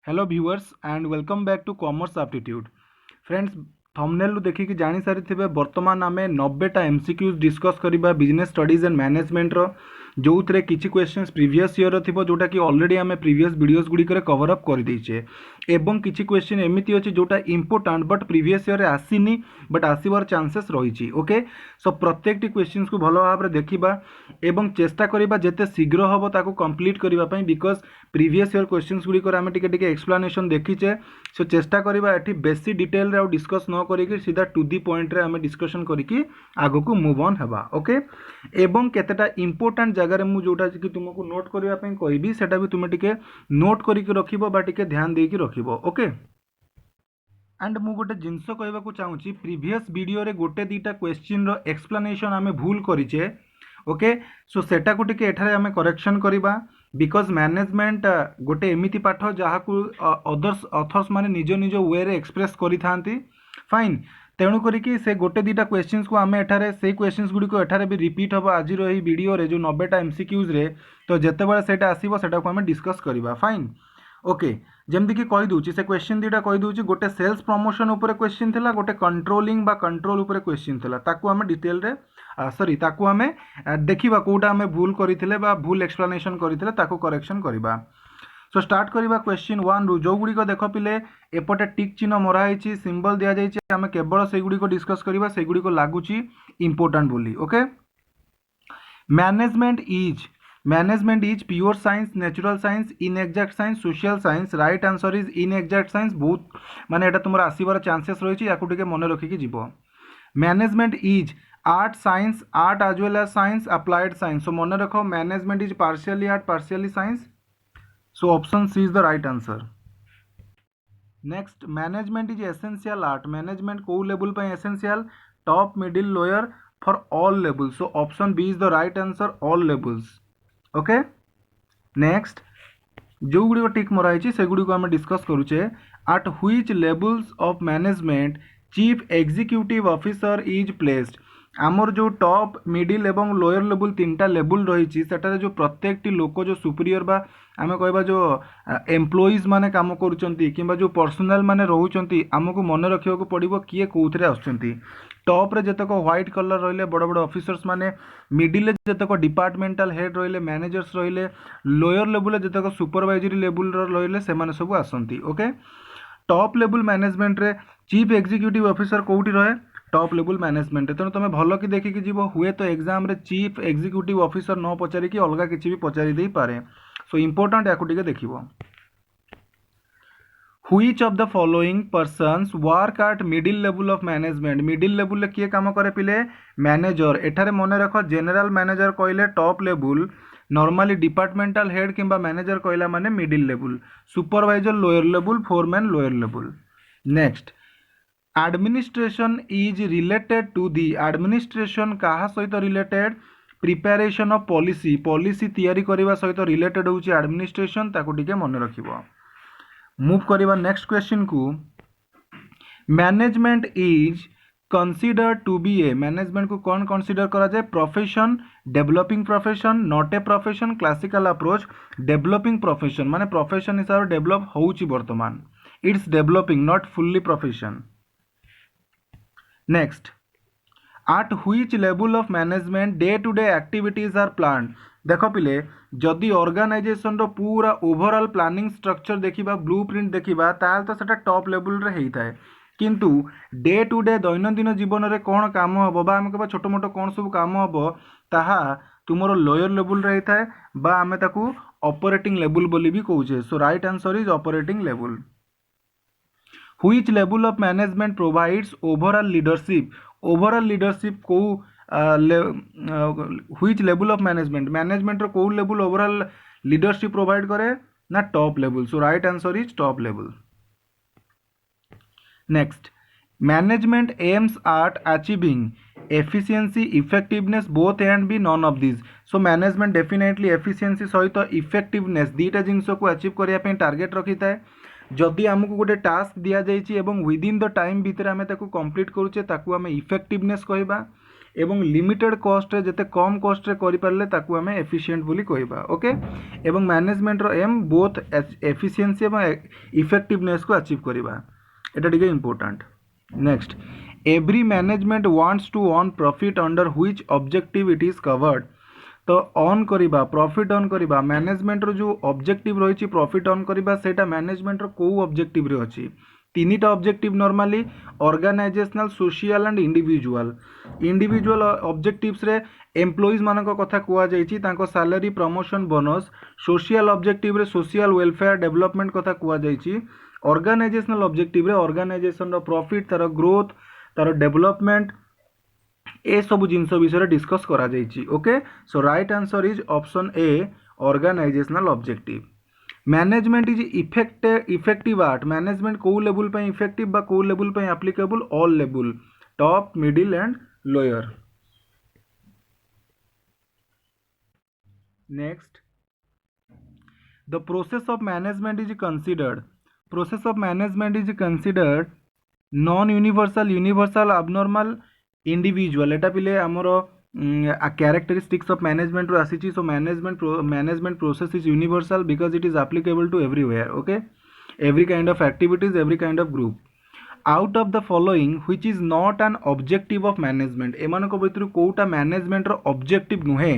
Hello viewers and welcome back to commerce aptitude friends. Thumbnail रु देखिए जानी सारी थे बर्तमान आम 90टा एमसीक्यूज डिस्कस करबा बिजनेस स्टडीज एंड मैनेजमेंट रो जो थे किसी क्वेश्चंस प्रीवियस ईयर थी जोटा कि ऑलरेडी आम प्रीवियस वीडियोस गुड़िक कवर अप कर देचे एवं किसी क्वेश्चन एमती अच्छी जोटा इंपोर्टाट बट प्रीवियस ईयर आसीनी बट आसबार चांसेस रही ओके। सो प्रत्येक क्वेश्चन को भल भाव में देखा एवं चेष्टा करवा जिते शीघ्र हम ताको कंप्लीट करने बिकज प्रीवियस ईयर क्वेश्चन गुड़िक आम टे एक्सप्लानेशन देखीचे। सो चेष्टा करवा एटी बेसी डिटेल रे डिस्कस न करी सीधा टू दी पॉइंट रे आम डिस्कशन करी आग को मूव ऑन हेबा ओके। एवं केतेटा इंपोर्टेंट जगह मु जोटा कि तुमको नोट करबा पई कहबी सेटा भी तुम टिके नोट करिक रखिबो बा टिके ध्यान देकी रखिबो ओके। एंड मु गोटे जिनस कहवाक चाहूँगी प्रीवियस वीडियो रे गोटे दीटा क्वेश्चन रो एक्सप्लेनेशन आम भूल करिचे ओके। सो सेटा को टिके एठारे आम करेक्शन करबा बिकज मैनेजमेंट गोटे एमिति पाठ जहाँ को अदर्स अथर्स माने निज निज वे रे एक्सप्रेस करि थांती फाइन। तेणु करिकी से गोटे दीटा क्वेश्चंस को आम एठारे से क्वेश्चंस गुडी को एठारे भी रिपीट हम आज रही वीडियो रे जो 90टा एमसीक्यूज रे तो जेतेबेले सेटा आसीबो सेटा को आम डिस्कस करबा फाइन ओके। जमती कि कही दूची से क्वेश्चन दीटा कही दूची गोटे सेल्स प्रमोशन उपरे क्वेश्चन थिला गोटे कंट्रोलिंग बा कंट्रोल उपरे क्वेश्चन थिला ताकू आम डिटेल रे सॉरी ताकू आम देखिबा कोटा आम भूल करिथिले बा भूल एक्सप्लेनेशन करिथिले ताकू करेक्शन करबा। सो स्टार्ट करवा क्वेश्चन 1 रु जो गुड़िक देख पिले एपटे टिक चिन्ह मराई सिंबल दि जाइए आम केवल से गुड़िक डिस्कस करवा से गुड़िक लगुच इंपोर्टेंट बोली okay. Management is pure science natural science inexact science social science right answer is inexact science बहुत माने एटा तुम आसबार चांसेस रही है मन रखिकी जीव। Management is art science art as well as science applied science so मन रख management is partially art partially science so option C is the right answer. Next management is essential art management को level पे essential top middle lower for all levels so option B is the right answer all levels okay. Next जो गुड़ी टिक मराई से गुड़ी को आम discuss करुचे at which levels of management chief executive officer is placed आमर जो टॉप मिडिल एवं लोअर लेवल 3टा लेवल रही जो प्रत्येक लोक जो सुपीरियर बा आम कहबा जो एम्प्लॉइज माने काम करुचंती किंबा जो पर्सनल माने रहउचंती आमको मन रखिया को पड़िबो किए कोउथरे आछंती। टॉप रे जतक व्हाइट कलर रहिले बड़ बड़ ऑफिसर्स माने मिडिल जतक डिपार्टमेंटल हेड रहिले मैनेजर्स रहिले लोअर लेवल जतक सुपरवाइजरी लेवल रहिले से माने सब आसंती ओके। टॉप लेवल मैनेजमेंट रे चीफ एग्जीक्यूटिव ऑफिसर कोउटी रहे टॉप लेवल मैनेजमेंट तेणु तुम भल कि देखिकी जीव हुए तो एग्जाम रे चीफ एग्जीक्यूटिव ऑफिसर न पचारिकी अलग किसी भी पचारि दे पारे सो इंपोर्टेंट या देखिबो। Which of the following persons work at middle level of management middle level किए काम करे पिले मैनेजर एठारे मन रख जनरल मैनेजर कहले top level normally departmental head किंबा मैनेजर कहला माने middle level supervisor lower level foreman lower level. Next administration is related to the administration कहा सहित related preparation of policy policy तैयारी करने सहित रिलेटेड होची एडमिनिस्ट्रेशन ताको टिके मन रखिबो। मूव करवा नेक्स्ट क्वेश्चन को management is consider to be a management को कौन कंसीडर करा जाए profession developing profession not a profession classical approach developing profession माने प्रोफेशन हिसाब से डेवलप होउची वर्तमान it's developing not fully profession. Next at which level of management day to day activities are planned देख पिले जदि ऑर्गेनाइजेशन रो पूरा ओवरऑल प्लानिंग स्ट्रक्चर देखिबा ब्लूप्रिंट देखिबा ताल तो सेटा टॉप लेवल रे हेई थाए किंतु डे टू डे दैनंदिन जीवन रे कोन काम हबो बा हम कहबा छोटो मोटो कोन सब काम हबो ताहा तुमरो लोअर लेवल रे थाए बा आमे ताकू ऑपरेटिंग लेवल बोली भी कहूचे so right answer is operating level. Which level of management provides overall leadership को व्हिच लेवल ऑफ मैनेजमेंट रो को लेवल ओवरऑल लीडरशिप प्रोवाइड करे ना top level so right answer is top level. Next management aims at achieving efficiency effectiveness both and B none of this so management definitely efficiency सहित effectiveness दीटा जिनस को achieve करने target रखी थाए जदि आमको गोटे टास्क दि जाइए विदिन द टाइम भितर आम कंप्लीट करुचे ताकू आम इफेक्टिवनेस कहबा एवं लिमिटेड कॉस्ट रे जते कम कॉस्ट रे करि पारले ताकू हमें एफिशिएंट बोली कहबा ओके एवं मैनेजमेंट रो एम बोथ एफिशिएंसी एवं इफेक्टिवनेस को अचीव करबा एटा टिके important next every management wants to earn profit under which objective it is covered तो अर्न करबा प्रॉफिट अर्न करबा मैनेजमेंट रो जो ऑब्जेक्टिव रही प्रॉफिट अर्न करबा सेटा मैनेजमेंट रो को ऑब्जेक्टिव रे अछि तीनिटा objective normally organisational social and individual individual objectives रे एम्प्लॉइज मानक कथा कुआ जाइछि तांको salary promotion bonus social objective रे सोशल वेलफेयर डेवलपमेंट कथा कुआ जाइछि ऑर्गेनाइजेशनल ऑब्जेक्टिव रे ऑर्गेनाइजेशन रो प्रॉफिट तार ग्रोथ तार डेवलपमेंट ए सब जिनस विषय डिस्कस करा जाइछि okay so right answer is option A organisational objective management is effective art management को लेवल पे इफेक्टिव बा को लेवल पे applicable all level top middle and lower next the process of management is considered non universal universal abnormal individual एटा पिले आमर characteristics of management रो आसीची so management process is universal because it is applicable to everywhere okay every kind of activities every kind of group out of the following which is not an objective of management एमानक भितर कोटा management रो objective नुहे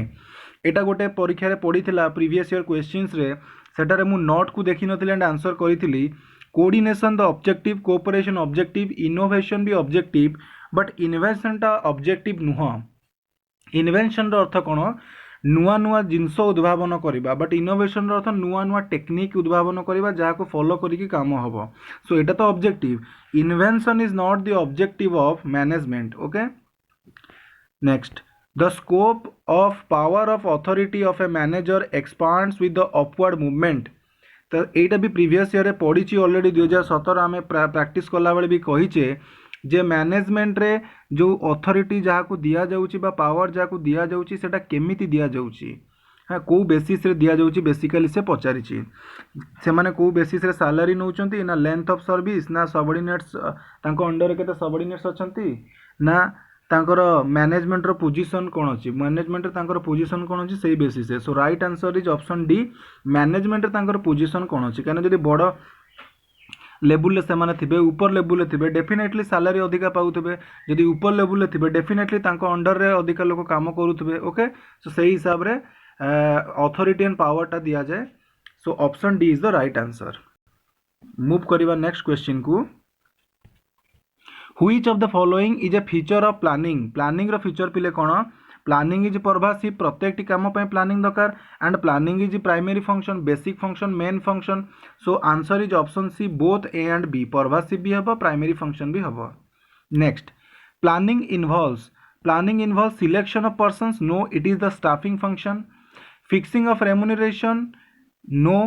एटा गोटे परीक्षा रे पड़ीथिला previous year questions रे सेटारे मु note को देखि नथिले एंड आंसर करिथिली coordination the objective cooperation objective innovation भी ऑब्जेक्टिव बट इन्वेंशन टा ऑब्जेक्टिव नुह इन्वेंशन रो अर्थ कोन नुआ नुआ जिनस उद्भावन करिबा बट इनोवेशन रो अर्थ नुआ नुआ टेक्निक उद्भावन करिबा जहा को फॉलो करिकि काम हबो सो एटा तो objective invention is not the objective of management okay next the scope of power of authority of a manager expands with the upward movement तो एटा भी प्रीवियस ईयर रे पढ़ी ऑलरेडी 2017 आम प्रैक्टिस कला बेले भी कहीचे जे मैनेजमेंट रे जो अथॉरिटी जहाँ को दिया जाउची बा पावर जहाँ को दिया जाउची सेटा केमिति दिया जाउची हाँ को बेसिस रे दिया जाउची बेसिकली से पचारिछि से माने को बेसिस रे सैलरी नउचंती ना लेंथ ऑफ सर्विस ना सबऑर्डिनेट्स तांको अंडर रे केते सबऑर्डिनेट्स अछंती ना तांकर मैनेजमेंट रो पोजीशन कोन अछि मैनेजमेंट रे तांकर पोजीशन कोन अछि सेही बेसिस रे so right answer is option D management रे तांकर पोजीशन कोन अछि काने जदि बड़ लेवल से माने थिबे ऊपर लेवल थिबे डेफिनेटली सैलरी अधिका पाउथबे जदि ऊपर लेवल थिबे डेफिनेटली तांको अंडर रे अधिका लोक काम करूथबे ओके सो सेही हिसाब रे अथॉरिटी एंड पावर टा दिया जाए so option D is the right answer move करिवा नेक्स्ट क्वेश्चन को which of the following is a feature of planning रो फीचर पिले कोन प्लानिंग इज परभासिव प्रत्येक टी काम पे प्लानिंग दरकार and planning is primary function basic function main function so answer is option C both A and B pervasive भी हबो primary function भी हबो next planning involves selection of persons no it is the staffing function fixing of remuneration no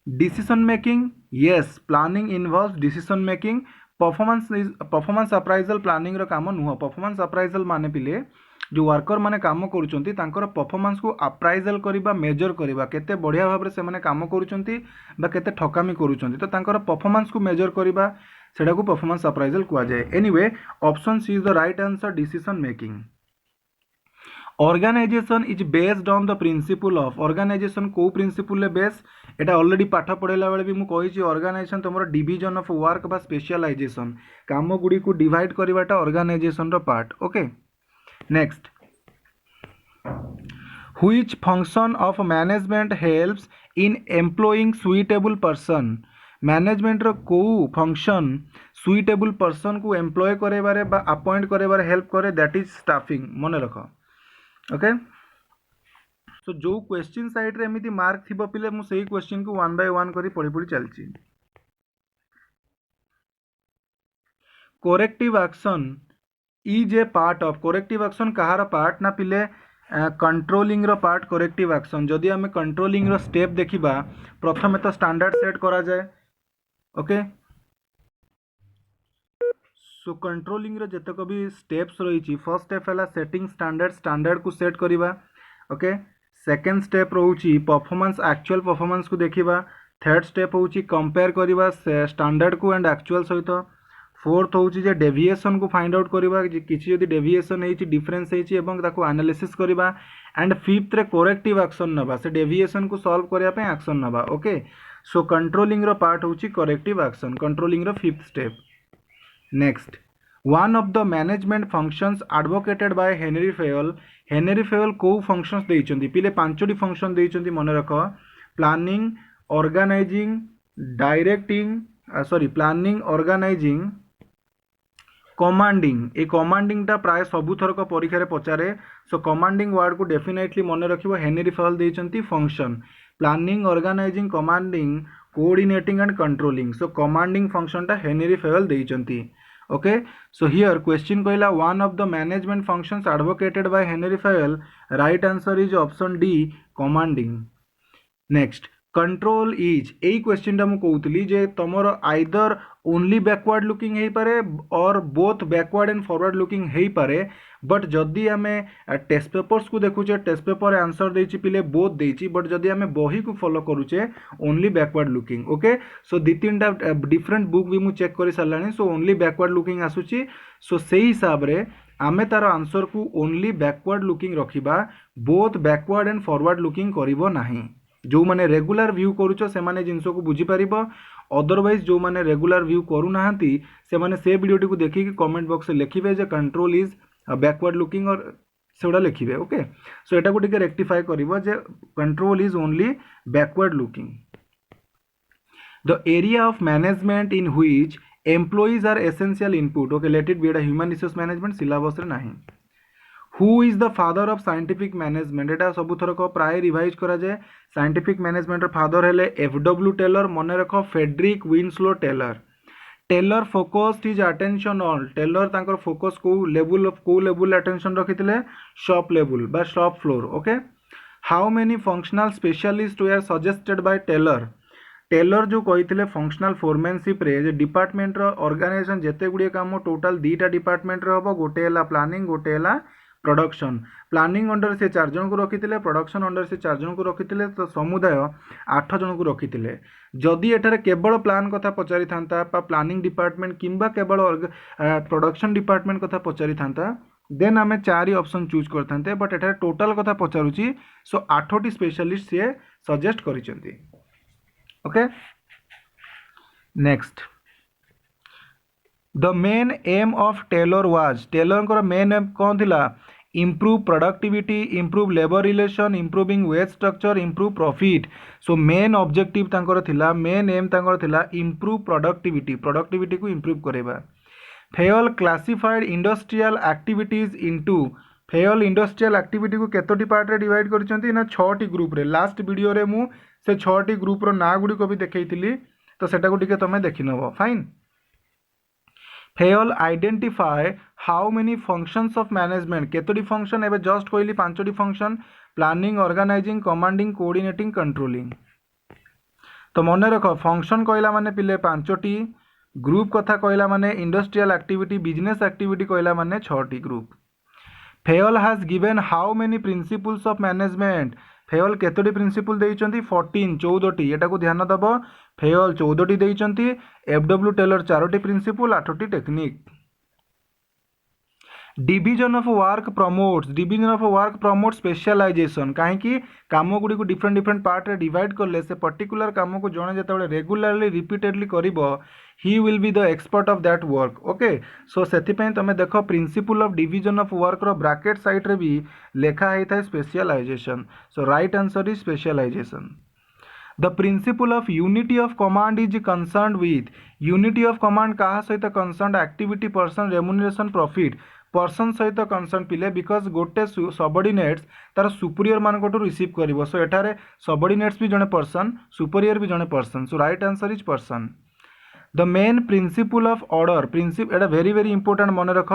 decision making yes planning involves decision making performance appraisal planning रो काम नुह performance appraisal माने पिले जो वर्कर माने काम करूचंती तांकर परफॉर्मेंस को अप्राइजल करिबा मेजर करिबा केते बढ़िया भाबरे से माने काम करूचंती बा केते ठकामी करूचंती तो तांकर परफॉर्मेंस को मेजर करिबा सेडा को परफॉर्मेंस अप्राइजल कुआ जाय anyway option C is the right answer decision making organisation is based on the principle of organisation को प्रिंसिपल ले बेस एटा ऑलरेडी पाठ पढ़ेला बेले भी मु कहिछि ऑर्गेनाइजेशन तमरो डिवीजन ऑफ वर्क बा स्पेशलाइजेशन काम गुडी को डिवाइड करिवाटा ऑर्गेनाइजेशन रो part okay next which function of management helps in employing suitable person management रो को फंक्शन सुइटेबल पर्सन को एम्प्लॉय करेबारे बा अपॉइंट करेबारे हेल्प करे दैट इज स्टाफिंग मने रखो ओके सो जो क्वेश्चन साइड रे एमिति मार्क थिबो पिले मु सेही क्वेश्चन को वन बाय वन करी पढ़ी पढ़ी चलची corrective action is a part of corrective action कहार पार्ट ना पिले कंट्रोलिंग रो पार्ट करेक्टिव एक्शन जदि हमें कंट्रोलिंग रो स्टेप देखिबा प्रथमे तो स्टैंडर्ड सेट करा जाए ओके सो कंट्रोलिंग रो जतक भी स्टेप्स रही फर्स्ट स्टेप है सेटिंग स्टैंडर्ड को सेट करिबा ओके सेकेंड स्टेप रोची परफॉर्मेंस एक्चुअल परफॉर्मेंस को देखिबा थर्ड स्टेप होची कंपेयर करिबा स्टैंडर्ड को एंड एक्चुअल सहित फोर्थ होची जे डेविएशन को फाइंड आउट करबा किछि जदि डेविएशन हेछि डिफरेंस हेछि एवं ताको एनालिसिस करबा एंड फिफ्थ रे करेक्टिव एक्शन नबा से डेविएशन को सॉल्व करिया पे एक्शन नबा ओके सो कंट्रोलिंग रो पार्ट होची करेक्टिव एक्शन कंट्रोलिंग रो fifth step next one of the management functions advocated by Henry Fayol को फंक्शंस देइचंती पिले पांचटी फंक्शन देइचंती मन रख planning organising directing planning organising commanding ए कमांडिंग टा प्राय सबु थरक परीक्षा रे पचारे सो कमांडिंग वर्ड को डेफिनेटली मन रखिबो हेनरी फेयल देइचंती function planning organising commanding coordinating and controlling so commanding function टा हेनरी फेयल देइचंती okay so here question कहला one of the management functions advocated by Henry Fayol right answer is option D commanding next control is एई question टा मु कहउतली जे तमरो either only backward looking हेई पारे और both backward and forward looking हेई पारे बट जदि आमे टेस्ट पेपर्स को देखुचे टेस्ट पेपर आंसर देछि पिले बोथ देछि बट जदि आमे बही को फॉलो करूचे only backward looking okay so दी तीनटा डिफरेंट बुक भी मु चेक करि सरलानी सो ओनली बैकवर्ड लुकिंग आसुची सो सेही हिसाब रे आमे तार आंसर को ओनली बैकवर्ड लुकिंग रखिबा both backward and forward looking करिवो नाही जो माने रेगुलर व्यू करूछ से माने जिंसो को बुझी परिबो अदरवाइज जो माने रेगुलर व्यू करू नाहंती से माने से वीडियो को देखि कि कमेंट बॉक्स में लिखिबे जे कंट्रोल इज बैकवर्ड लुकिंग और सेउडा लिखिबे ओके सो एटा को टिके रेक्टिफाई करिवो जे control is only backward looking the area of management in which employees are essential input okay let it be a human resource management syllabus रे नाही who is the father of scientific management एटा सब थरक प्राय revise करा जाए scientific management र father हेले एफ.डब्ल्यू. टेलर मन रख Frederick Winslow Taylor Taylor focused his attention on Taylor तांकर फोकस को लेवल अटेंशन रखिथिले शॉप लेवल बा shop floor okay how many functional specialist were suggested by Taylor Taylor जो कही फंक्शनल फोरमैनशिप रे जे डिपार्टमेंट रो organisation जेते गुडी काम टोटल दीटा डिपार्टमेंट रो हबो गोटे हला प्लानिंग गोटे हला प्रोडक्शन प्लानिंग अंडर से 4 जन को रखिथिले प्रोडक्शन अंडर से 4 जन को रखिथिले तो समुदाय 8 जन को रखिथिले जदि एठारे केवल प्लान कथा पचारि थांता पा प्लानिंग डिपार्टमेंट किंबा केवल प्रोडक्शन डिपार्टमेंट कथा पचारि थांता देन आमे 4 ऑप्शन चूज करथांते बट एठारे टोटल कथा पचारुची सो 8टी स्पेशलिस्ट से सजेस्ट करिसेंती okay next the main aim of Taylor was Taylor main aim कौन थिला improve productivity improve labor relation improving wage structure improve profit so main objective तांकर थिला main aim तांकर थिला improve productivity को improve करेबा Fayol classified industrial activities into Fayol industrial activity को केतोटी पार्ट रे डिवाइड करछंती ना 6टी ग्रुप रे लास्ट वीडियो रे मु से 6टी ग्रुप रो ना गुडी को भी देखैतिली तो सेटा को टिके तमे देखिनबो fine Fayol identify how many functions of management केतोटी फंक्शन एबे जस्ट कहली 5टी function planning organising commanding coordinating controlling तो मन रख फंक्शन कहला माने पिले 5टी ग्रुप कथा कहला माने इंडस्ट्रियल एक्टिविटी बिजनेस एक्टिविटी कहला माने 6टी group Fayol has given how many principles of management Fayol केतोटी प्रिंसिपल देइचंती 14 एटा को ध्यान दबो फेयल 14टी देइचंती एफ.डब्ल्यू. टेलर 4टी प्रिंसिपल 8टी technique division of work promotes specialisation कहीं काम गुड़ी को डिफरेंट पार्ट रे डिवाइड करले से पर्टिकुलर काम को जणे जतबे रेगुलरली रिपीटेडली करिवो he will be the expert of that work okay so सेति पय तमे देखो principle of division of work रो ब्रैकेट साइड रे भी लेखा है था specialisation so right answer is specialisation the principle of unity of command is concerned with unity of command कहा सहित concerned activity person remuneration profit person सहित concern पिले बिकज गोटे सबऑर्डिनेट्स तार सुपीरियर मान को रिसीव करिवो सो एठारे सबऑर्डिनेट्स भी जने पर्सन सुपीरियर भी जने person so right answer is person the main principle of order principle एटा वेरी वेरी इंपोर्टेंट मन रख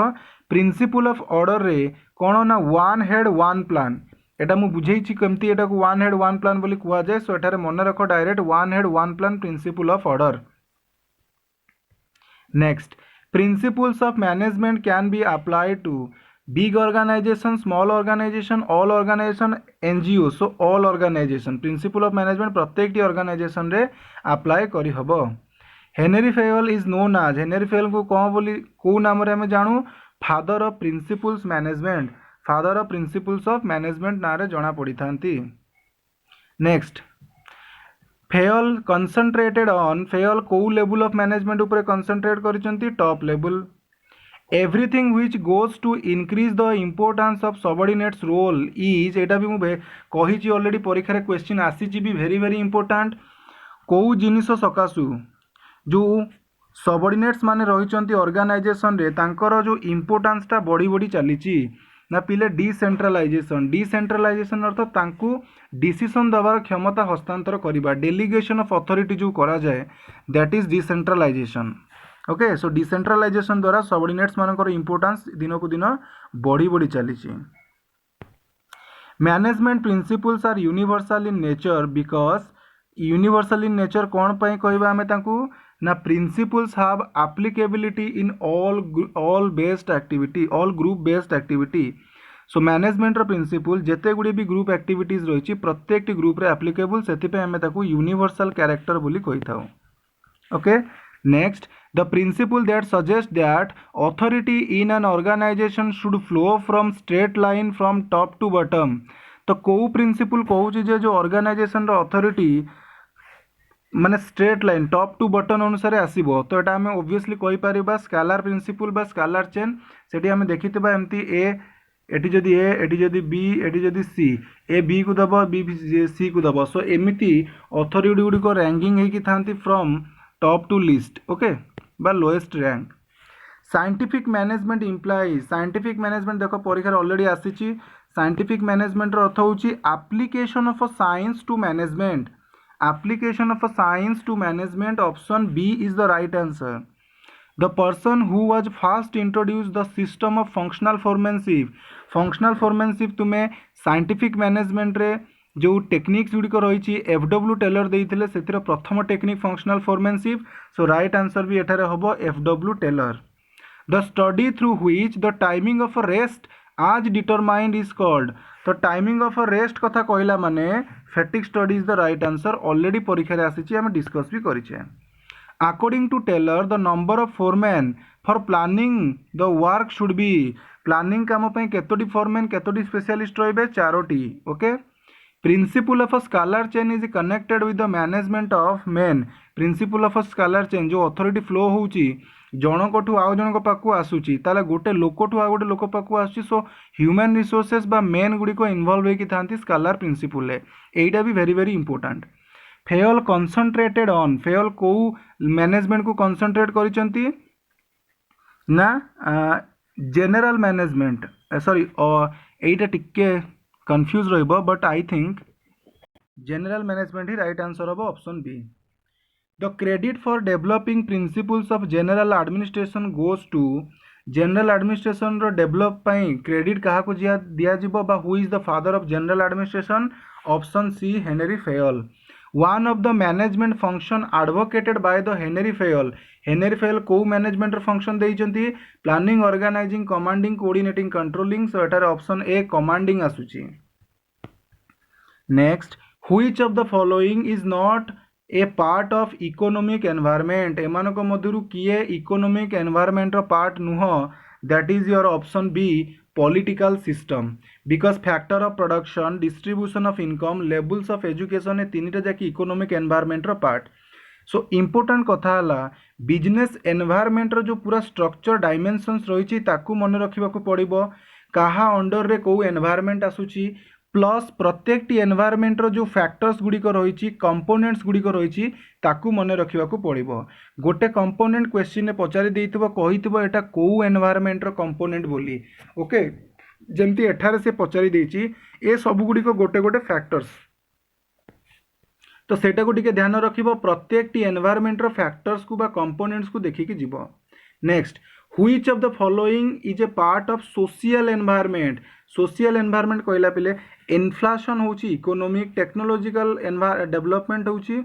प्रिंसिपल ऑफ ऑर्डर रे कोन ना वन हेड वन प्लान एटा मु बुझेइछि केमती एटा को वन हेड वन प्लान बोली कुआ जाय सो एठारे मन रख direct one head one plan principal of order next principles of management can be applied to big organization small organization all organization NGO so all organization principle of management प्रत्येक टी organization रे apply करी हबो Henri Fayol is known as, Henri Fayol को कौन बोली को नाम रे हमें जानू, father of principles management, father of principles of management ना रे जना पड़ी थांती। Next Fayol concentrated on, Fayol को लेवल ऑफ मैनेजमेंट ऊपर कंसंट्रेट करिसंती, top level. Everything which goes to increase the importance of subordinates role is, एटा भी मुझे कही ऑलरेडी परीक्षा क्वेश्चन आसी भी वेरी वेरी इंपोर्टेंट। को जिनिस सकाशु जो सबऑर्डिनेट्स माने रही ऑर्गेनाइजेशन रे तांकर जो इम्पोर्टेंसटा बढ़ी बढ़ी चली ना पिले डिसेंट्रलाइजेशन, डिसेंट्रलाइजेशन अर्थ तांकू डिसीजन दबार क्षमता हस्तांतर करवा, डेलीगेशन ऑफ अथॉरिटी जो करा जाए that is decentralisation. Okay, so decentralisation द्वारा सबऑर्डिनेट्स मानकर इंपोर्टेंस दिन को दिन बढ़ी बढ़ी चली। Management principles are universal in nature because, universal in nature कौन पाई कहबा आमे तांकू ना, principles have applicability in all based activity, all group based activity. So management रो प्रिंसिपल जेते गुडी भी ग्रुप एक्टिविटीज रही प्रत्येक ग्रुप रे एप्लीकेबल, सेति पे आमे ताकू यूनिवर्सल कैरेक्टर बोली कहि थाउ। Okay, next the principle that suggest that authority in an organisation should flow from straight line from top to bottom. तो को प्रिंसिपल कहूँ जे जो ऑर्गेनाइजेशन रो अथॉरिटी माने straight line top to bottom अनुसार आसीबो, तो एटा हमें ओब्वियसली कहि परिबा स्केलर प्रिंसिपल बा स्केलर चेन। सेठी हमें देखितबा एमती ए, एटी जदि ए, एटी जदि बी, एटी जदि सी, ए बी को दबो, बी सी को दबो। सो एमिति अथॉरिटी गुडी को रैंकिंग हेकी थांती from top to least, okay, बा lowest rank. Scientific management implies, scientific management देखो परीक्षा ऑलरेडी आसीची। साइंटिफिक मैनेजमेंट रो अर्थ होची application of a science to management, application of a science to management, option B is the right answer. The person who was first introduced the system of functional foremanship, functional foremanship तुम्हें scientific management रे जो techniques गुड़िक रही FW Taylor देइथिले सेतिर प्रथम technique functional foremanship. So right answer भी एठारे हबो F W Taylor. The study through which the timing of a rest is determined is called, तो टाइमिंग ऑफ अ रेस्ट कथा कहला माने fatigue study is the right answer, already परीक्षा रे आसीची हम डिस्कस भी करिछे। According to Taylor the number of foreman for planning the work should be, planning काम पई केतोटी फोरमैन केतोटी स्पेशलिस्ट रहिबे, Charoti. Okay, principle of a scalar chain is connected with the management of main, principle of a scalar chain जो authority flow होउची जनकठू आउ जनक पाखु आसुची ताले गोटे लोकठू आ गोटे लोक पाखु आसुची। सो ह्यूमन रिसोर्सेस बा मेन गुडी को इन्वॉल्व होई कि थांती स्केलर प्रिंसिपल ले, एटा भी very very important. Fayol concentrated on, Fayol को मैनेजमेंट को कंसंट्रेट करिसंती ना जनरल मैनेजमेंट, सॉरी एटा टिके कंफ्यूज रहइबो but I think general management ही राइट आंसर हबो, option B. The credit for developing principles of general administration goes to, general administration रो डेवलप पाई क्रेडिट कहा को दिया जिवो बा who is the father of general administration, option C Henri Fayol. One of the management function advocated by the Henri Fayol, Henri Fayol को management function देइचंती planning organising commanding coordinating controlling. So एटार option A commanding आसुची। Next which of the following is not a part of economic environment, एमानक मध्यरु किए economic environment रो part नुह, that is your option B political system, because factor of production distribution of income levels of education ए तीन जाकि economic environment रो part. So important कथा हला बिजनेस एनवायरमेंट रो जो पूरा स्ट्रक्चर डायमेंशंस रही ताकू मन रखा पड़ो, कहा अंडर रे को एनवायरमेंट आसुची, प्लस प्रत्येक एनवायरमेंट रो जो फैक्टर्स गुड़िक रही कंपोनेंट्स गुड़िक रही ताकू मन रखा पड़ो। गोटे कंपोनेंट क्वेश्चन ने पचारि देइथिबो कहिथिबो एटा को एनवायरमेंट रो कंपोनेंट बोली, ओके, जेमती एठारे से पचारि देइची ए सब गुड़िक गोटे गोटे फैक्टर्स, तो सेटा को टिके ध्यान रखिबो प्रत्येक एनवायरमेंट रो फैक्टर्स को बा कंपोनेंट्स को देखिकी जिवो। Next which of the following is a part of social environment, social environment कहला पिले इन्फ्लेशन होची इकोनॉमिक, टेक्नोलॉजिकल डेवलपमेंट होची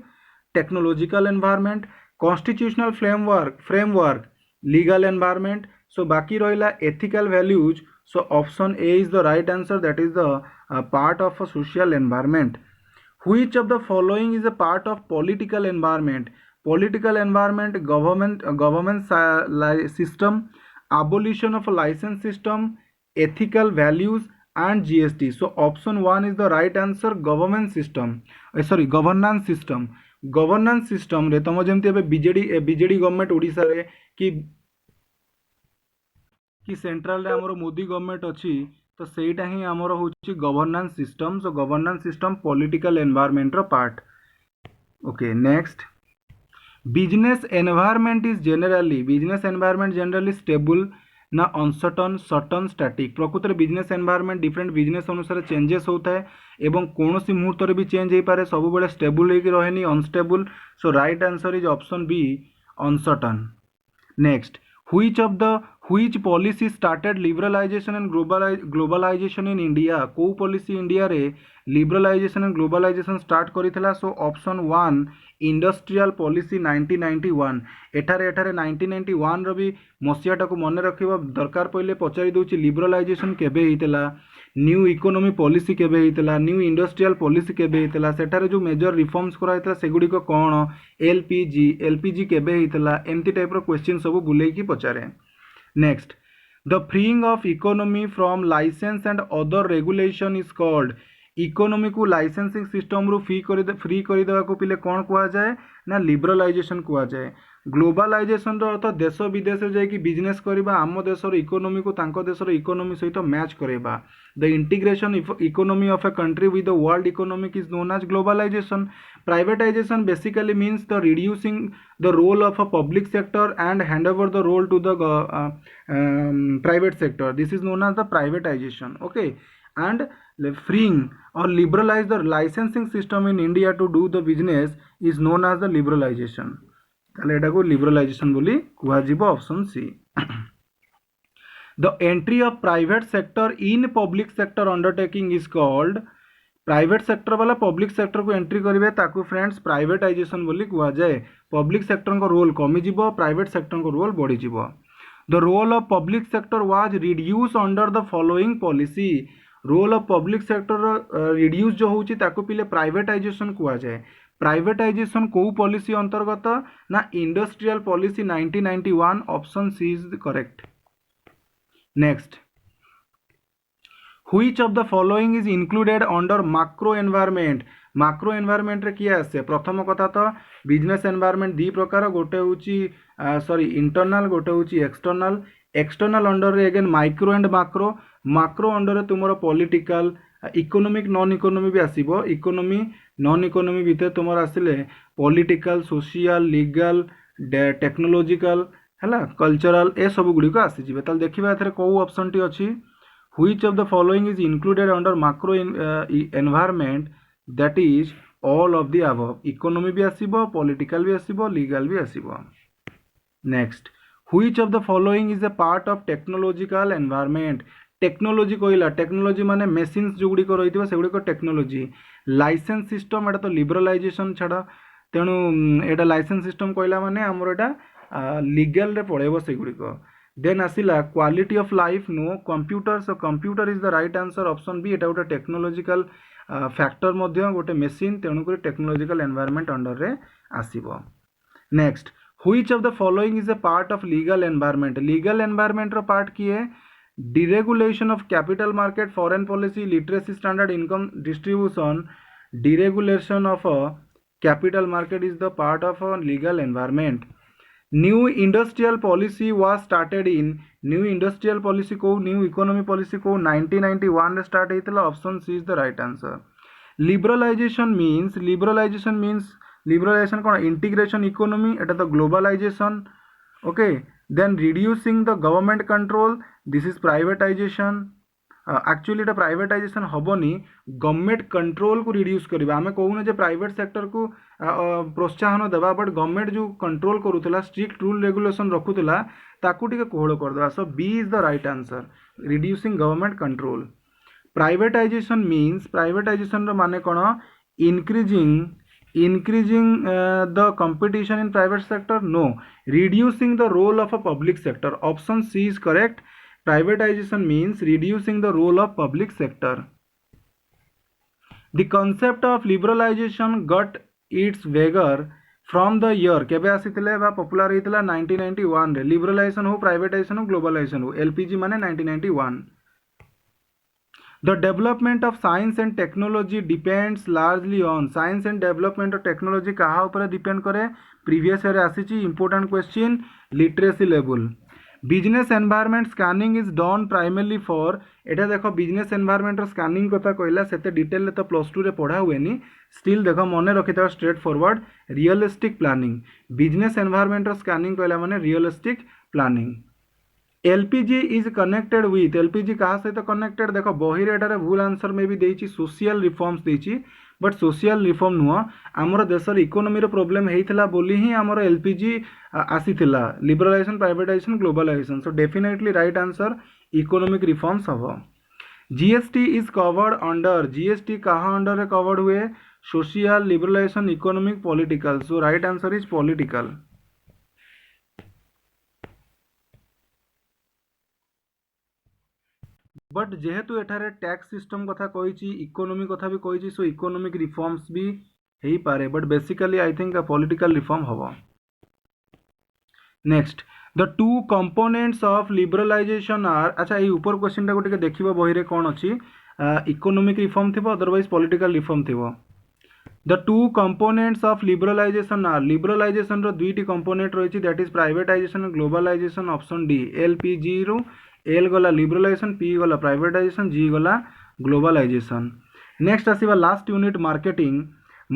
technological environment, constitutional framework legal environment. So बाकी रहिला ethical values. So option A is the right answer, that is the part of a social environment. Which of the following is a part of political environment, political environment, government system, abolition of a license system, ethical values, and GST. So option 1 is the right answer, government system. Sorry, governance system. Governance system रे तुम जमी BJD government Odisha रे कि central रे हमरो Modi government अच्छी तो सेटा ही हमरो होची governance system. So governance system political environment रो part. Okay next, business environment is generally stable ना अनसर्टन, सर्टन, स्टैटिक. प्रकृत में बिजनेस एनवायरनमेंट डिफरेंट बिजनेस अनुसार चेंजेस होता है एवं कौन सी मुहूर्त भी चेंज हो पाए, सब बेले स्टेबल होकर रहे unstable. So right answer is option B, uncertain. Next, which policy started liberalisation and globalisation in India. को पॉलिसी इंडिया रे लिबरलाइजेशन एंड ग्लोबलाइजेशन स्टार्ट करिथिला. So option 1 industrial policy 1991. एठारे 1991 रो भी मसीहाटा को मन रखिबा दरकार पहिले पचारि दउची लिबरलाइजेशन केबे हितला, न्यू इकोनॉमी पॉलिसी केबे हितला, न्यू इंडस्ट्रियल पॉलिसी केबे हितला, सेठारे जो मेजर रिफॉर्म्स करा हितला सेगुडी को कोन, एलपीजी केबे हितला, एमती टाइप रो क्वेश्चन सब बुलेई की पचारे. Next, the freeing of economy from licence and other regulation is called. Economy को लाइसेंसिंग सिस्टम रु फ्री कर देवा को पिले कौन कहा जाए ना लिबरलाइजेशन कहा जाए. ग्लोबलाइजेशन अर्थ देश विदेश जाकि बिजनेस करबा, आम देशर इकोनॉमी को तांको देशर इकोनॉमी सहित मैच करबा. The integration economy of a country with the world economic is known as globalisation. Privatisation basically means the reducing the role of a public sector and hand over the role to the private sector. This is known as the privatisation. Okay, and freeing or liberalize the licensing system in India to do the business is known as the liberalization. ताले एटा को liberalization बोली कुहा जिवो. Option C. The entry of private sector in public sector undertaking is called. Private sector वाला public sector को entry करेंगे ताकू friends privatisation बोली कुहा जाए. पब्लिक सेक्टर को रोल कमी जिवो, प्राइवेट सेक्टर को रोल बढ़ी जिवो. The role of public sector was reduced under the following policy. Role of public sector reduce जो होची ताको पिले प्राइवेटाइजेशन कुआ जाए. प्राइवेटाइजेशन को पॉलिसी अंतर्गत ना industrial policy 1991. Option C is correct. Next, which of the following is included under macro environment. Macro environment रे किए आसे. प्रथम कथा तो बिजनेस एनवायरनमेंट दी प्रकार, गोटे होची इंटरनल, गोटे होची एक्सटर्नल. एक्सटर्नल अंडर रे again micro and macro. Macro under रे तुमरो पॉलिटिकल, इकोनॉमिक, नॉन इकोनॉमी भी आसीबो. इकोनॉमी नॉन इकोनॉमी भितर तुमर आसिले पॉलिटिकल, सोशल, लीगल, टेक्नोलॉजिकल हैला, कल्चरल ए सब गुडी को आसी जिवे. ताल देखिबा एथरे को ऑप्शन टी अछि. Which of the following is included under macro environment. That is all of the above. Economy भी आसीबो, पॉलिटिकल भी आसीबो, लीगल भी आसीबो. Next, which of the following is a part of technological environment. Technology कहला, technology माने machines जो गुडी को रहितबा से गुडी को टेक्नोलॉजी. लाइसेंस सिस्टम एटा तो लिबरलाइजेशन छाड़ा, तेणु एटा लाइसेंस सिस्टम कहला माने हमर एटा लीगल रे पळेबो से गुडी को. देन आसिला quality of life, no computer. So computer is the right answer. Option B, एटा गोटे टेक्नोलॉजिकल फैक्टर मध्य गोटे मेसिन, तेणु कर टेक्नोलॉजिकल एनवायरनमेंट अंडर रे आसीबो. Next, which of the following is a part of legal environment. Legal environment रो part की है deregulation of capital market, foreign policy, literacy standard, income distribution. Deregulation of a capital market is the part of a legal environment. New industrial policy was started in. New industrial policy को, new economy policy को 1991 रे start हेतला. Option C is the right answer. Liberalisation कौन, integration economy, एटा तो globalisation. Okay, then reducing the government control, this is privatisation. Actually एटा privatisation हबनी, government control को रिड्यूस करबा. आमे कहूने जे प्राइवेट सेक्टर को प्रोत्साहन देबा, बट गवर्नमेंट जो कंट्रोल करूथला, स्ट्रिक्ट रूल रेगुलेशन रखुथला, ताकू टिके कोहळ कर देबा. So B is the right answer, reducing government control. Privatisation means, privatisation रो माने कोन, increasing the competition in private sector. No, reducing the role of a public sector. Option C is correct. Privatization means reducing the role of public sector. The concept of liberalization got its vigor from the year केबे आसीथिले बा popular हेतिला 1991 रे liberalisation हो privatisation हो globalisation हो LPG माने 1991 The development of science and technology depends largely on science and development of technology कहा ऊपर depend करे previous year आसीची important question literacy level business environment scanning is done primarily for एटा देखो business environment scanning कथा कहला सेते detail तो plus 2 रे पढ़ा हुएनी स्टिल देखो मने रखिता straightforward realistic planning business environment scanning कहला माने realistic planning LPG is connected with LPG कहा सहित कनेक्टेड देख बही एटार भूल आंसर में भी देची सोशल रिफॉर्म्स देची बट सोशल रिफॉर्म नुह आमर देशर इकोनोमी प्रोब्लेम होता बोली ही आमर एलपीजी आसीथिला liberalisation privatisation globalisation so definitely right answer economic reforms hmm GST is covered under GST कहा अंडर कवर्ड हुए social liberalisation economic political so right answer is political but जेहेतु एठारे टैक्स सिस्टम कथा कही इकोनॉमी कथा भी कही सो इकोनॉमिक रिफॉर्म्स भी हो पारे but basically I think political reform hmm next the two components of liberalisation are अच्छा ये ऊपर क्वेश्चन टाक देखिए बही रे कौन अच्छी इकोनॉमिक रिफॉर्म थी अदरवाइज पॉलिटिकल रिफॉर्म थी the two components of liberalisation are liberalisation रो दुईटी कंपोनेंट रही that is privatisation globalisation option D LPG रू एल गला लिबरलाइजेशन पी गला प्राइवेटाइजेशन जी गला ग्लोबलाइजेशन नेक्स्ट आसीबा last unit marketing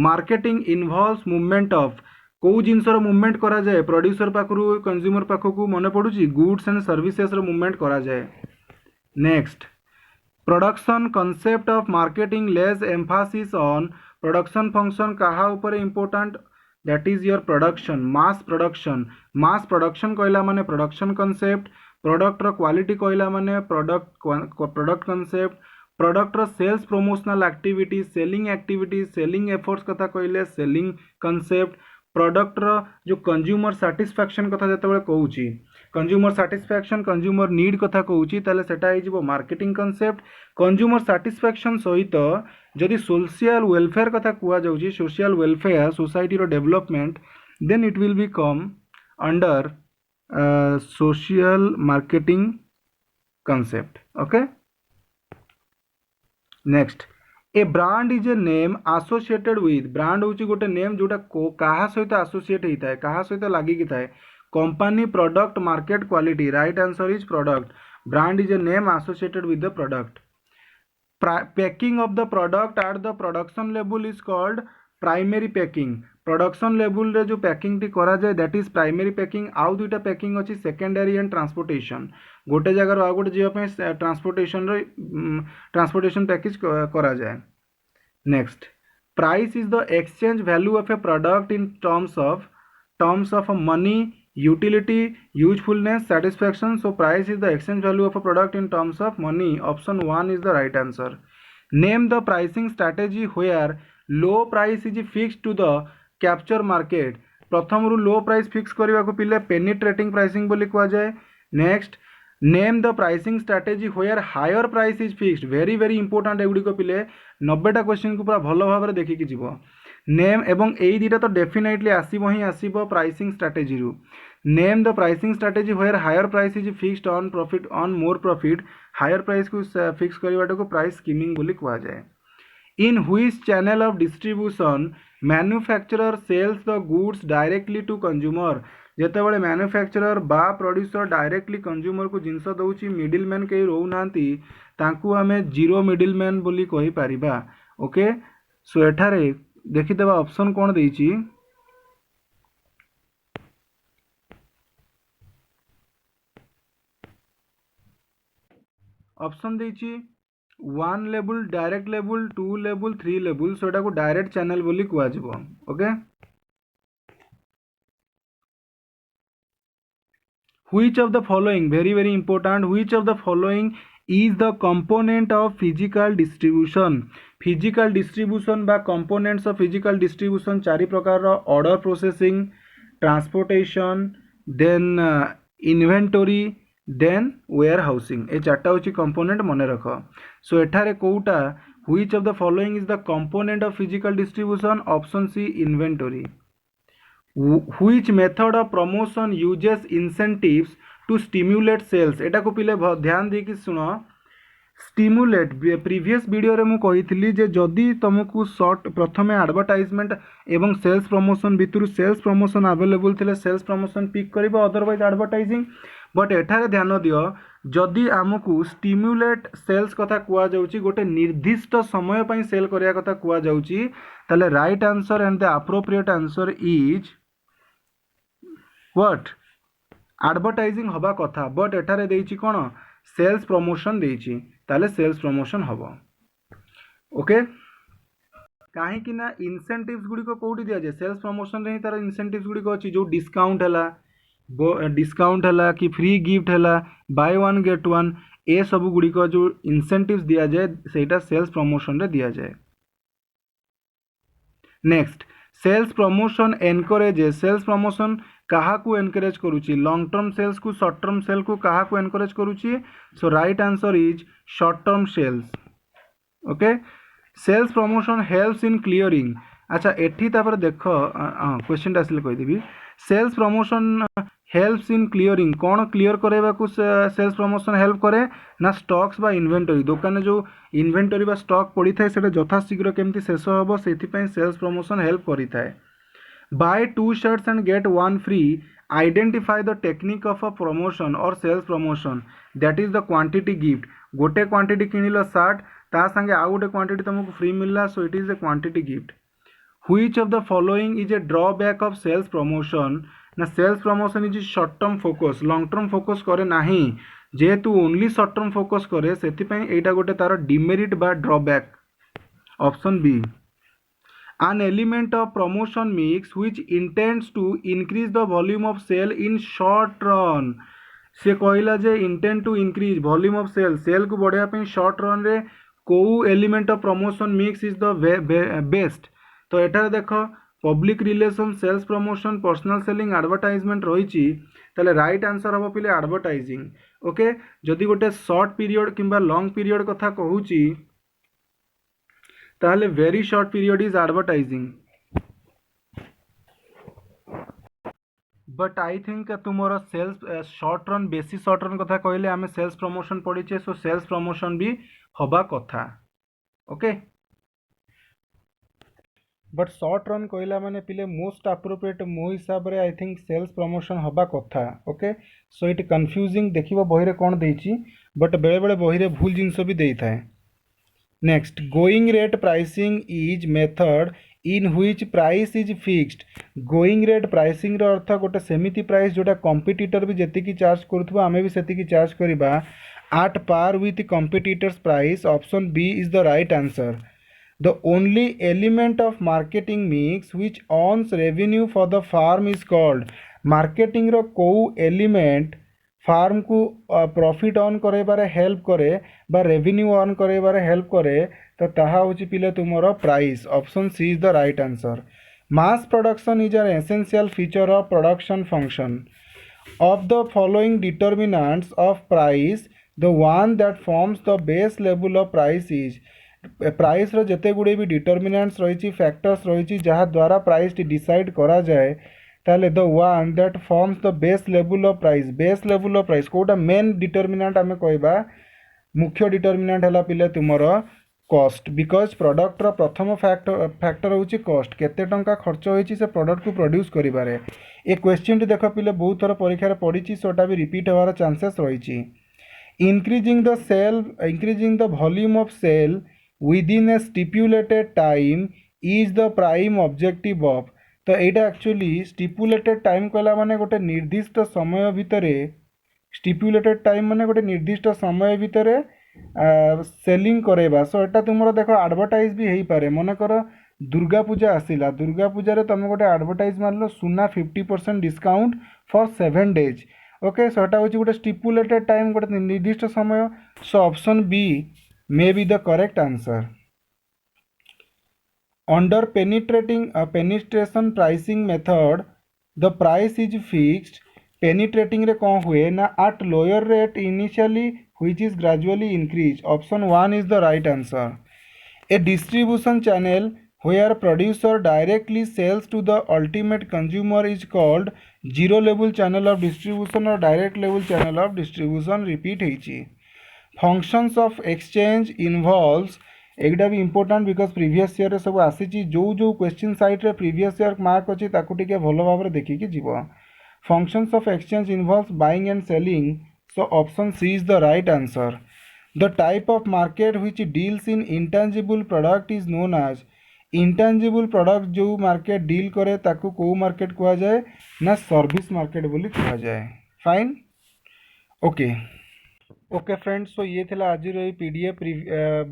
marketing involves movement of कौ जिनसर मूवमेंट करा जाए प्रोड्यूसर पाखरु कंज्यूमर पाखकु मन पड़ुची गुड्स एंड सर्विसेस रो मूवमेंट करा जाए next production concept of marketing less emphasis on production function कहा ऊपर important that is your production mass production कहला माने प्रोडक्शन कांसेप्ट प्रोडक्ट रो क्वालिटी कहला माने प्रोडक्ट कांसेप्ट प्रोडक्ट रो sales promotional activity selling efforts कथा कहले सेलिंग कांसेप्ट प्रोडक्ट रो जो कंज्यूमर सैटिस्फैक्शन कथा जतबेले कहूची कंज्यूमर सैटिस्फैक्शन कंज्यूमर नीड कथा कहूची ताले सेटा हे जिवो मार्केटिंग कांसेप्ट कंज्यूमर सैटिस्फैक्शन सहित जदि सोशल वेलफेयर कथा कुआ जाउची सोशल वेलफेयर सोसाइटी रो development then it will be come under social marketing concept okay next a brand is a name associated with brand होची गोटे नेम जोटा कहा सहित एसोसिएट होता है कहा सहित लागी कि थाए company product market quality right answer is product brand is a name associated with the product packing of the product at the production level is called primary packing production level रे जो packing T करा जाए that is primary packing आउ दुईटा packing अच्छी secondary and transportation गोटे जगार आउ गोटे जीवाई ट्रांसपोर्टेशन पैकेज करा जाए next price is the exchange value of A product in terms of money utility usefulness satisfaction so price is the exchange value of a product in terms of money option 1 is the right answer name the pricing strategy where low price is fixed to the capture market प्रथम रु लो price fix करने को पिले penetrating pricing बोली कहा जाए next name the pricing strategy where higher price is fixed very very important एगुड़ी को पिले 90टा क्वेश्चन को पूरा भल भाव देखिकी जीव नेम एवं यही दुटा तो डेफिनेटली आसब ही आसब प्राइसिंग स्ट्रैटेजी रु name the pricing strategy where higher price is fixed on profit on more profit higher price को फिक्स करवाटा को प्राइस स्कीमिंग बोली कहा जाए in which channel of distribution manufacturer sells the goods directly to consumer जेतेबेले manufacturer बा producer directly consumer को जिनस दउची मिडिल मैन कई रहू नांती तांकू हमें जीरो मिडिल मैन बोली कहि परिबा ओके सो एठारे देखि देबा ऑप्शन कोन देइची ऑप्शन देइची 1 level direct level 2 level 3 level so एटा को डायरेक्ट चैनल बोली कुआ जिवो okay which of the following very very important which of the following is the component of physical distribution बा components of physical distribution चारि प्रकार order processing transportation then inventory then warehousing ए चारटा होची component मने रख सो एठारे कोउटा which of the following is the component of physical distribution option C inventory Which method of promotion uses incentives to stimulate sales? एटा को पिले ध्यान देकी सुन। Stimulate previous video रे मु कही जे जदि तुमको सर्ट प्रथमे एडवर्टाइजमेंट एवं सेल्स प्रमोशन भितर सेल्स प्रमोशन अवेलेबल थिले सेल्स प्रमोशन पिक कर अदरवाइज एडवर्टाइजिंग। बट एठारे ध्यान दियो जदि आमको स्टिमुलेट सेल्स कथा कुआ जाउची गोटे निर्दिष्ट समय पई सेल करिया कथा कुआ जाउची ताले right answer and the appropriate answer is what advertising हवा कथा। बट एठारे देइची कोन सेल्स प्रमोशन देइची ताले सेल्स प्रमोशन हबो। ओके कहीं ना इनसेंटिव्स गुड़ी कौटी दि जाए सेल्स प्रमोशन रे तार इनसेंटिव्स गुड़ी अच्छी जो डिस्काउंट है कि फ्री गिफ्ट है बाय वन गेट वन ए सब गुड़िक जो इनसेंटिव्स दि जाए सेटा सेल्स प्रमोशन रे दि जाए। Next sales promotion encourage sales promotion कहा को एनकरेज करुची लॉन्ग टर्म सेल्स को शॉर्ट टर्म सेल को कहा को एनकरेज करुची। So right answer is short term sales. Okay sales promotion helps in clearing. अच्छा एठी तापर देख क्वेश्चन आसिले कहीदेवी sales promotion helps in clearing कौन क्लियर करवा को सेल्स प्रमोशन हेल्प करे ना स्टॉक्स बा इन्वेंटरी दुकान जो इन्वेंटरी बा स्टॉक पड़ी थाए सेटा यथाशीघ्र केमती शेष हम से सेल्स प्रमोशन हेल्प करी थाए। Buy 2 shirts and get 1 free identify the technique of a promotion और sales promotion that is the quantity gift. गोटे क्वांटिटी किनिल शार्ट ता संगे आउ गोटे क्वांटिटी तुमको फ्री मिलला so it is a quantity gift. Which of the following is a drawback of sales promotion ना sales promotion is short term focus long term focus करे नाही जेहेतु ओनली शॉर्ट टर्म फोकस करे सेतिपई एटा गोटे तार demerit बा drawback. Option B an element of promotion mix which intends to increase the volume of sale in short run। से कहला जे intend to increase volume of sale को बढ़ाया पे शॉर्ट रन रे को element of promotion mix is the best. तो एटार देख public relation sales promotion personal selling advertisement रही ताले राइट आंसर हम पिले एडवर्टाइजिंग। ओके जदि गोटे शॉर्ट पीरियड किंबा लॉन्ग पीरियड कथा कहूची ताहले very short period is advertising. But I think तुमर सेल्स शॉर्ट रन बेसी शॉर्ट रन कथा कहले आमे सेल्स प्रमोशन पढ़ीचे सो सेल्स प्रमोशन भी हवा कथा। ओके बट शॉर्ट रन कहला माने पिले मोस्ट अप्रोप्रिएट मो हिसाब रे आई थिंक सेल्स प्रमोशन हवा कथा। ओके सो इट कंफ्यूजिंग देखिबो बही रे कोन देइची बट बेले बेले बही रे भूल जिंस भी देई थाए। Next going rate pricing is method in which price is fixed. Going rate pricing रो अर्थ गोटे सेमिति प्राइस जोटा कंपिटिटर भी जेतिकी चार्ज करुथबो आमे भी सेतिकी चार्ज करिबा at par with competitors price. Option B is the right answer. The only element of marketing mix which earns revenue for the firm is called. Marketing रो को एलिमेंट फार्म को profit earn करे help करे बा revenue earn करे help करे तो ताहा होची पिले तुमरो price. Option C is the right answer. Mass production is an essential feature of production function of the following determinants of price the one that forms the base level of price is. Price रो जते गुडे भी determinants रही factors रही जहाँ द्वारा price decide करा जाए ताले the one that forms the base level of price कोटा मेन डिटर्मिनेंट आमे कहबा मुख्य डिटर्मिनेंट हला पिले तुमर कॉस्ट बिकॉज प्रोडक्ट रो प्रथम फैक्टर होची कॉस्ट केते टंका खर्च होईची से प्रोडक्ट को प्रोड्यूस करिबारे। ए क्वेश्चन टी देख पिले बहुत थर परीक्षा रे पड़ीची सोटा भी रिपीट होवार चांसेस रहीची। Increasing the volume of sale within a stipulated time is the prime objective of. तो यहाँ एक्चुअली स्टिपुलेटेड टाइम कहला माने गोटे निर्दिष्ट समय भितर स्टिपुलेटेड टाइम माने गोटे निर्दिष्ट समय भितर सेलिंग करेबा। सो एटा तुमरो देखो एडवर्टाइज भी हेई पारे मन कर दुर्गा पूजा आसिला दुर्गा पूजा रे तुम गोटे एडवर्टाइज मारलो सुना 50% discount for 7 days। Okay so एटा होची गोटे स्टिपुलेटेड टाइम गोटे निर्दिष्ट समय। सो option B may be the correct answer. Under penetration pricing method, the price is fixed. Penetrating रे कौन हुए ना at lower rate initially which is gradually increased. Option 1 is the right answer. A distribution channel where producer directly sells to the ultimate consumer is called zero level channel of distribution or direct level channel of distribution. Repeat ହେଇଛି functions of exchange involves एगटा भी important because previous year सब आसी जो जो question site रे previous year mark अच्छी ताकू टिके भल भाव देखिकी जीव functions of exchange involves buying and selling, so option C is the right answer. The type of market which deals in intangible product is known as intangible product जो market deal करे ताकू को मार्केट कहा जाए ना service market बोली कहा जाए. Fine okay okay friends so ये थिला आज रही पीडीएफ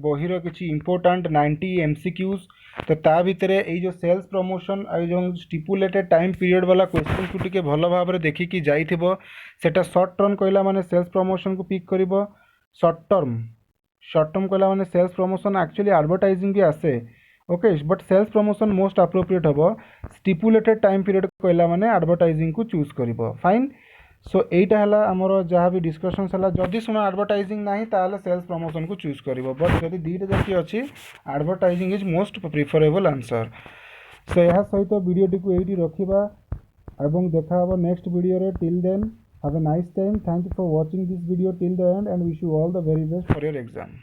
बहिर किसी इंपोर्टाट 90 एमसीक्यूज तो ता भितर ये सेल्स प्रमोशन जो स्टिपुलेटेड टाइम पीरियड वाला क्वेश्चन को टिके भल भाव में देखिकी जाइथिबो सेटा शॉर्ट टर्म कहला माने सेल्स प्रमोशन को पिक करिवो शॉर्ट टर्म कहला माने सेल्स प्रमोशन एक्चुअली एडवर्टाइजिंग भी आसे okay but sales promotion most appropriate हम स्टिपुलेटेड टाइम पीरियड कहला माने एडवर्टाइजिंग को चूज करिवो. फाइन सो एटा हला हमर जहाँ भी डिस्कशंस हला जदि सुना एडवर्टाइजिंग नाही ताले सेल्स प्रमोशन को चूज करिवो बट जदि दीटा जति अछि advertising is most preferable answer. So यह सहित वीडियो को एटी रखिबा एवं देखा हबो नेक्स्ट वीडियो रे. Till then have a nice time. Thank you for watching this video till the end wish you all the very best for your exam.